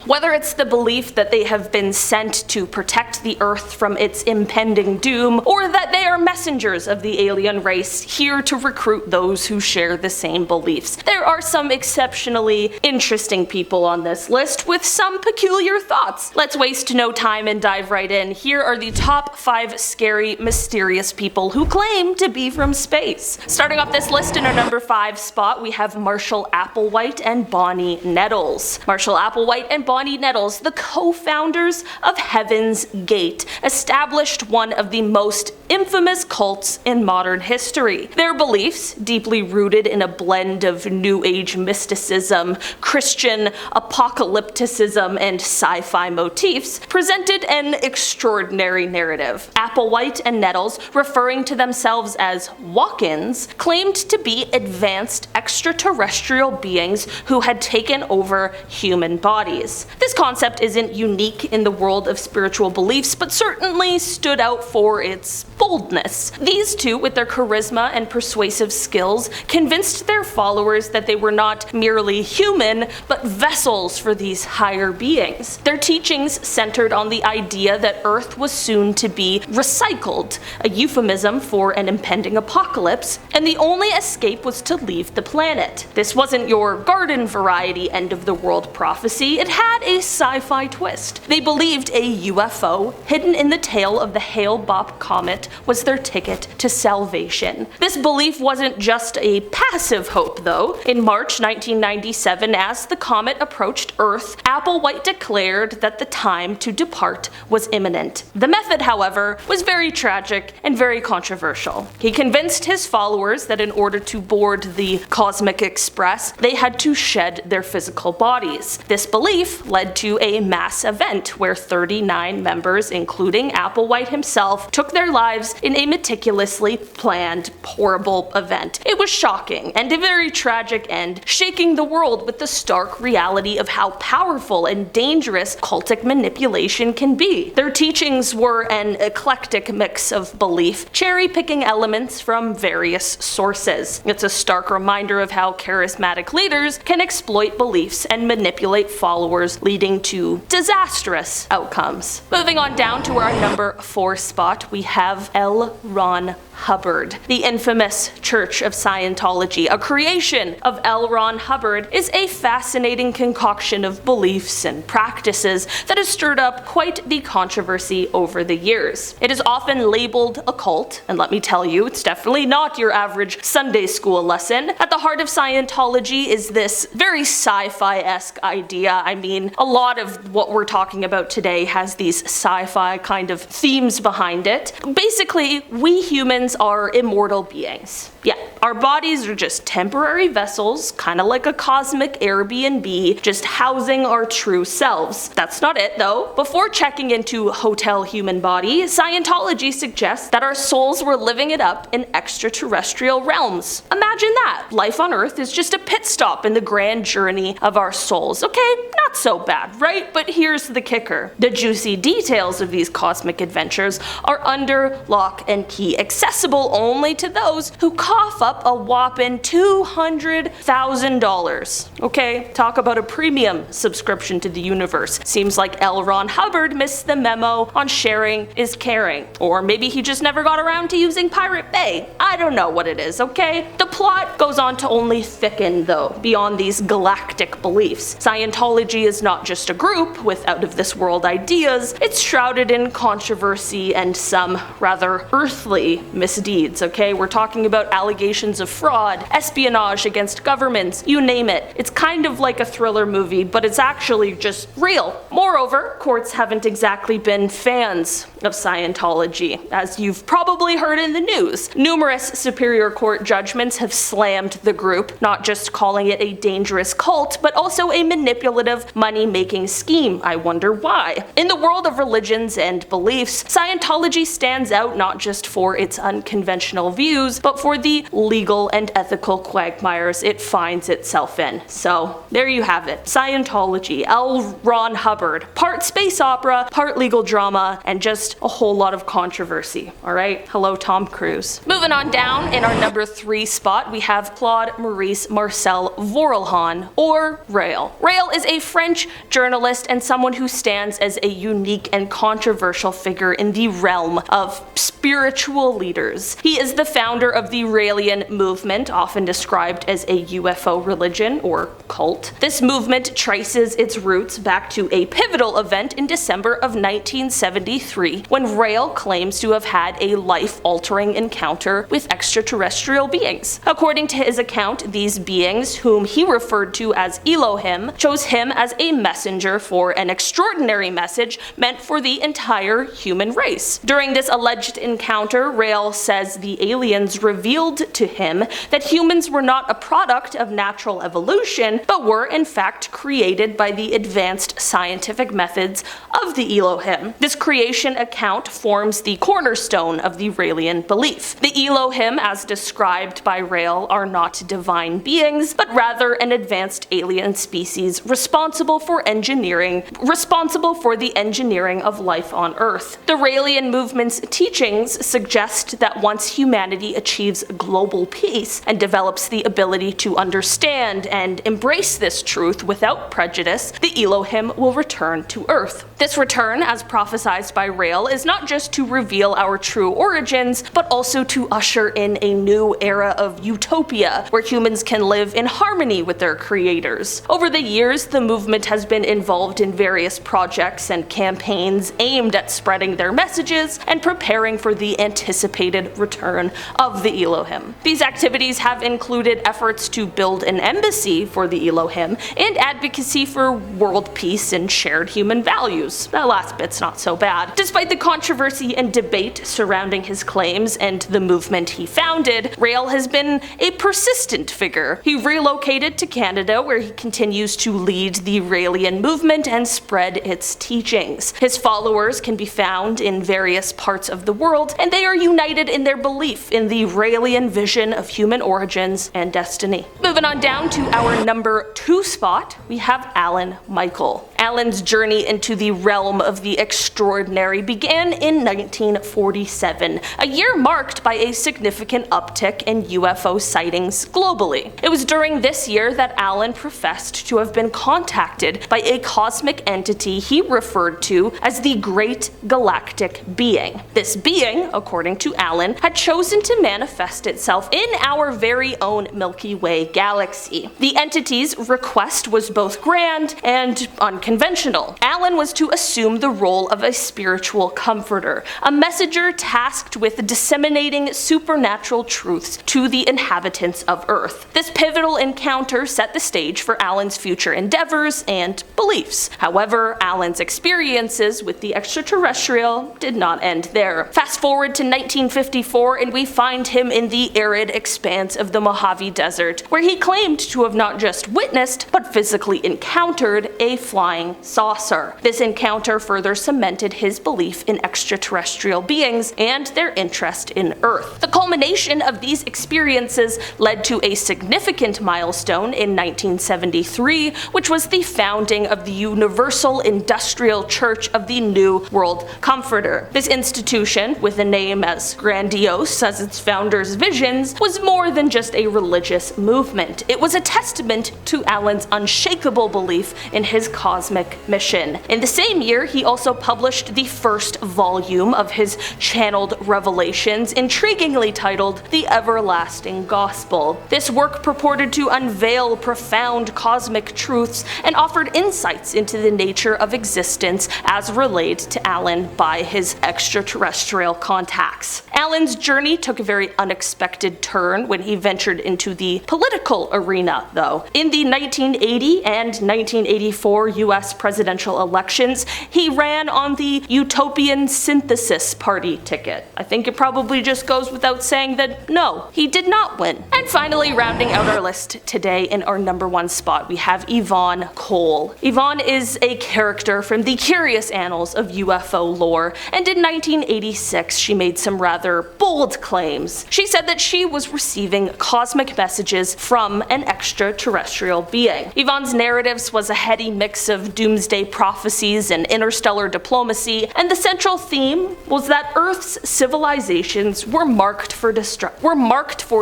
Whether it's the belief that they have been sent to protect the Earth from its impending doom, or that they are messengers of the alien race here to recruit those who share the same beliefs. There are some exceptionally interesting people on this list with some peculiar thoughts. Let's waste no time and dive right in. Here are the top 5 scary, mysterious people who claim to be from space. Starting off this list in our number 5 spot, we have Marshall Applewhite and Bonnie Nettles. Marshall Applewhite and Bonnie Nettles, the co-founders of Heaven's Gate, established one of the most infamous cults in modern history. Their beliefs, deeply rooted in a blend of New Age mysticism, Christian apocalypticism, and sci-fi motifs, presented an extraordinary narrative. Applewhite and Nettles, referring to themselves as walk-ins, claimed to be advanced extraterrestrial beings who had taken over human bodies. This concept isn't unique in the world of spiritual beliefs, but certainly stood out for its boldness. These two, with their charisma and persuasive skills, convinced their followers that they were not merely human, but vessels for these higher beings. Their teachings centered on the idea that Earth was soon to be recycled, a euphemism for an impending apocalypse, and the only escape was to leave the planet. This wasn't your garden variety end of the world prophecy, it had a sci-fi twist. They believed a UFO, hidden in the tail of the Hale-Bopp comet, was their ticket to salvation. This belief wasn't just a passive hope though. In March 1997, as the comet approached Earth, Applewhite declared that the time to depart was imminent. The method, however, was very tragic and very controversial. He convinced his followers that in order to board the Cosmic Express, they had to shed their physical bodies. This belief led to a mass event where 39 members, including Applewhite himself, took their lives in a meticulously planned, horrible event. It was shocking and a very tragic end, shaking the world with the stark reality of how powerful and dangerous cultic manipulation can be. Their teachings were an eclectic mix of belief, cherry-picking elements from various sources. It's a stark reminder of how charismatic leaders can exploit beliefs and manipulate followers, leading to disastrous outcomes. Moving on down to our number 4 spot, we have L. Ron Hubbard. The infamous Church of Scientology, a creation of L. Ron Hubbard, is a fascinating concoction of beliefs and practices that has stirred up quite the controversy over the years. It is often labeled a cult, and let me tell you, it's definitely not your average Sunday school lesson. At the heart of Scientology is this very sci-fi-esque idea. I mean, a lot of what we're talking about today has these sci-fi kind of themes behind it. Basically, we humans are immortal beings. Yeah, our bodies are just temporary vessels, kind of like a cosmic Airbnb, just housing our true selves. That's not it though. Before checking into Hotel Human Body, Scientology suggests that our souls were living it up in extraterrestrial realms. Imagine that. Life on Earth is just a pit stop in the grand journey of our souls. Okay, not so bad, right? But here's the kicker. The juicy details of these cosmic adventures are under lock and key, accessible only to those who cough up a whopping $200,000. Okay, talk about a premium subscription to the universe. Seems like L. Ron Hubbard missed the memo on sharing is caring. Or maybe he just never got around to using Pirate Bay. I don't know what it is, okay? The plot goes on to only thicken though, beyond these galactic beliefs. Scientology is not just a group with out-of-this-world ideas, it's shrouded in controversy and some rather earthly misdeeds, okay? We're talking about allegations of fraud, espionage against governments, you name it. It's kind of like a thriller movie, but it's actually just real. Moreover, courts haven't exactly been fans of Scientology, as you've probably heard in the news. Numerous Superior Court judgments have slammed the group, not just calling it a dangerous cult, but also a manipulative money-making scheme. I wonder why. In the world of religions and beliefs, Scientology stands out not just for its unconventional views, but for the legal and ethical quagmires it finds itself in. So there you have it. Scientology, L. Ron Hubbard, part space opera, part legal drama, and just a whole lot of controversy. Alright? Hello, Tom Cruise. Moving on down, in our number 3 spot, we have Claude Maurice Marcel Vorilhon, or Rael. Rael is a French journalist and someone who stands as a unique and controversial figure in the realm of spiritual leaders. He is the founder of the Raelian movement, often described as a UFO religion or cult. This movement traces its roots back to a pivotal event in December of 1973, when Rael claims to have had a life-altering encounter with extraterrestrial beings. According to his account, these beings, whom he referred to as Elohim, chose him as a messenger for an extraordinary message meant for the entire human race. During this alleged encounter, Rael says the aliens revealed to him that humans were not a product of natural evolution, but were in fact created by the advanced scientific methods of the Elohim. This creation account forms the cornerstone of the Raelian belief. The Elohim, as described by Rael, are not divine beings, but rather an advanced alien species responsible for the engineering of life on Earth. The Raelian movement's teachings suggest that once humanity achieves global peace and develops the ability to understand and embrace this truth without prejudice, the Elohim will return to Earth. This return, as prophesied by Rael, is not just to reveal our true origins, but also to usher in a new era of utopia, where humans can live in harmony with their creators. Over the years, the movement has been involved in various projects and campaigns aimed at spreading their messages and preparing for the anticipated return of the Elohim. These activities have included efforts to build an embassy for the Elohim and advocacy for world peace and shared human values. That last bit's not so bad. Despite the controversy and debate surrounding his claims and the movement he founded, Rael has been a persistent figure. He relocated to Canada, where he continues to lead the Raelian movement and spread its teachings. His followers can be found in various parts of the world, and they are united in their belief in the Raelian vision of human origins and destiny. Moving on down to our number 2 spot, we have Alan Michael. Alan's journey into the realm of the extraordinary began in 1947, a year marked by a significant uptick in UFO sightings globally. It was during this year that Alan professed to have been contacted by a cosmic entity he referred to as the Great Galactic Being. This being, according to Alan, had chosen to manifest itself in our very own Milky Way galaxy. The entity's request was both grand and unconventional. Alan was to assume the role of a spiritual comforter, a messenger tasked with disseminating supernatural truths to the inhabitants of Earth. This pivotal encounter set the stage for Alan's future endeavors and beliefs. However, Alan's experiences with the extraterrestrial did not end there. Fast forward to 1954 and we find him in the arid expanse of the Mojave Desert, where he claimed to have not just witnessed, but physically encountered a flying saucer. This encounter further cemented his belief in extraterrestrial beings and their interest in Earth. The culmination of these experiences led to a significant milestone in 1973, which was the founding of the Universal Industrial Church of the New World Comforter. This institution, with a name as grandiose as its founder's visions, was more than just a religious movement. It was a testament to Alan's unshakable belief in his cosmic mission. In the same year, he also published the first volume of his channeled revelations, intriguingly titled The Everlasting Gospel. This work purported to unveil profound cosmic truths and offered insights into the nature of existence as relayed to Alan by his extraterrestrial contacts. Alan's journey took a very unexpected turn when he ventured into the political arena, though. In the 1980 and 1984 US presidential elections, he ran on the Utopian Synthesis Party ticket. I think it probably just goes without saying that no, he did not win. And finally, rounding out our list today in our number 1 spot, we have Yvonne Cole. Yvonne is a character from the curious annals of UFO lore, and in 1986 she made some rather bold claims. She said that she she was receiving cosmic messages from an extraterrestrial being. Yvonne's narratives was a heady mix of doomsday prophecies and interstellar diplomacy, and the central theme was that Earth's civilizations were marked for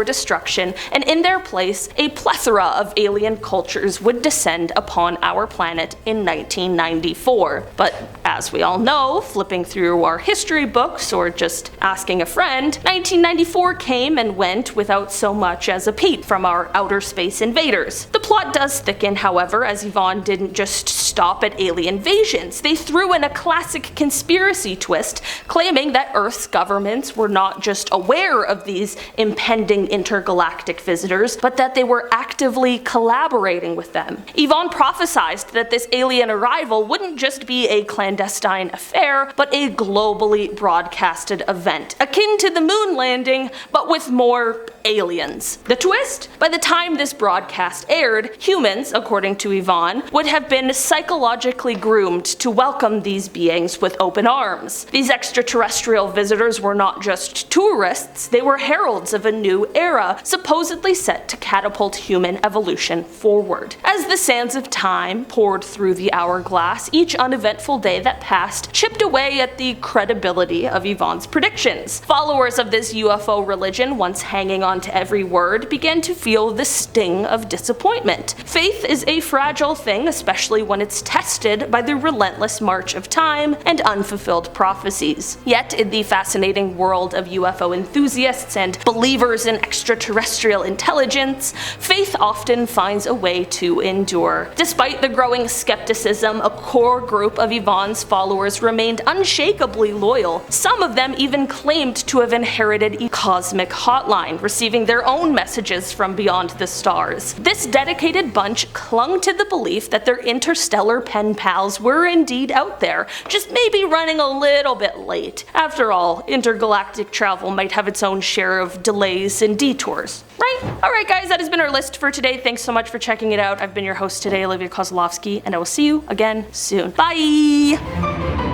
destruction, and in their place, a plethora of alien cultures would descend upon our planet in 1994. But as we all know, flipping through our history books or just asking a friend, 1994 came and went without so much as a peep from our outer space invaders. The plot does thicken, however, as Yvonne didn't just stop at alien invasions. They threw in a classic conspiracy twist, claiming that Earth's governments were not just aware of these impending intergalactic visitors, but that they were actively collaborating with them. Yvonne prophesied that this alien arrival wouldn't just be a clandestine affair, but a globally broadcasted event, akin to the moon landing, but with more aliens. The twist? By the time this broadcast aired, humans, according to Yvonne, would have been psychologically groomed to welcome these beings with open arms. These extraterrestrial visitors were not just tourists, they were heralds of a new era, supposedly set to catapult human evolution forward. As the sands of time poured through the hourglass, each uneventful day that passed chipped away at the credibility of Yvonne's predictions. Followers of this UFO religion, once hanging on to every word, began to feel the sting of disappointment. Faith is a fragile thing, especially when it's tested by the relentless march of time and unfulfilled prophecies. Yet, in the fascinating world of UFO enthusiasts and believers in extraterrestrial intelligence, faith often finds a way to endure. Despite the growing skepticism, a core group of Yvonne's followers remained unshakably loyal. Some of them even claimed to have inherited a cosmic hotline, receiving their own messages from beyond the stars. This dedicated bunch clung to the belief that their interstellar pen pals were indeed out there, just maybe running a little bit late. After all, intergalactic travel might have its own share of delays and detours, right? Alright guys, that has been our list for today. Thanks so much for checking it out. I've been your host today, Olivia Kozlowski, and I will see you again soon. Bye!